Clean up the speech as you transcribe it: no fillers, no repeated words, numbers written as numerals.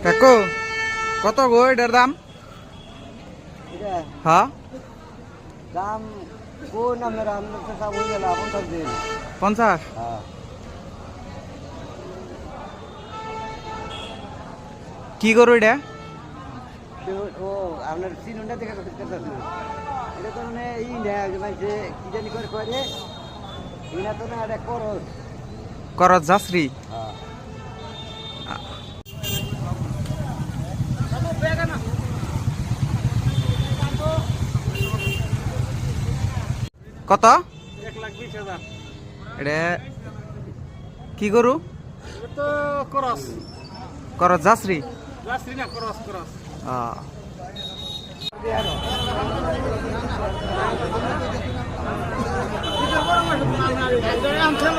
কাকু কত গো এটার দাম? হ্যাঁ দাম কোন নামের আমরা তো সব হয়ে গেল 50 দিন 50। হ্যাঁ কি করো এটা? ও আপনার সিনুনটা দেখা করতে পারছেন এটা তো মানে ই না যে মানে কি জানি করে করে এটা তো না এটা করস করত যাত্রী। হ্যাঁ কত? 1,20,000 এটা কি গরু? এটা তো করস করত যাত্রী। লাস্ট না করস করস